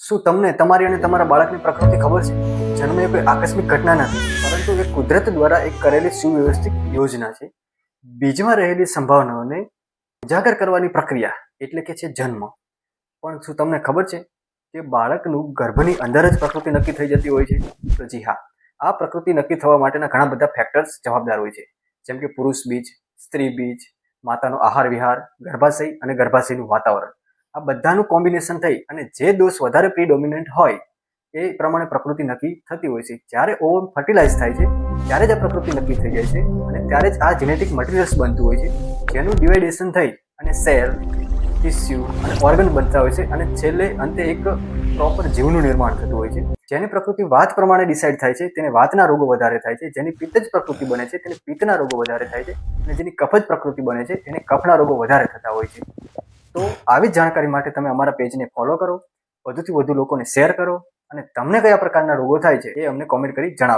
શું તમને તમારી અને તમારા બાળકની પ્રકૃતિ ખબર છે? જન્મ એ કોઈ આકસ્મિક ઘટના નથી, પરંતુ એ કુદરત દ્વારા એક કરેલી સુવ્યવસ્થિત યોજના છે. બીજમાં રહેલી સંભાવનાઓને ઉજાગર કરવાની પ્રક્રિયા એટલે કે છે જન્મ. પણ શું તમને ખબર છે કે બાળકનું ગર્ભની અંદર જ પ્રકૃતિ નક્કી થઈ જતી હોય છે? તો જી હા, આ પ્રકૃતિ નક્કી થવા માટેના ઘણા બધા ફેક્ટર્સ જવાબદાર હોય છે, જેમ કે પુરુષ બીજ, સ્ત્રી બીજ, માતાનો આહાર વિહાર, ગર્ભાશય અને ગર્ભાશયનું વાતાવરણ. આ બધાનું કોમ્બિનેશન થઈ અને જે દોષ વધારે પ્રીડોમિનન્ટ હોય એ પ્રમાણે પ્રકૃતિ નક્કી થતી હોય છે. જ્યારે ઓવમ ફર્ટિલાઇઝ થાય છે ત્યારે જ આ પ્રકૃતિ નક્કી થઈ જાય છે અને ત્યારે જ આ જેનેટિક મટીરિયલ્સ બનતું હોય છે, જેનું ડિવાઇડેશન થઈ અને સેલ, ટિશ્યુ અને ઓર્ગન બનતા હોય છે અને છેલ્લે અંતે એક પ્રોપર જીવનું નિર્માણ થતું હોય છે. જેની પ્રકૃતિ વાત પ્રમાણે ડિસાઇડ થાય છે તેને વાતના રોગો વધારે થાય છે, જેની પિત્તજ પ્રકૃતિ બને છે તેને પિત્તના રોગો વધારે થાય છે અને જેની કફજ પ્રકૃતિ બને છે તેને કફના રોગો વધારે થતા હોય છે. તો આવી જ જાણકારી માટે તમે અમારા પેજને ફોલો કરો, વધુથી વધુ લોકોને શેર કરો અને તમને કયા પ્રકારના રોગો થાય છે એ અમને કોમેન્ટ કરી જણાવો.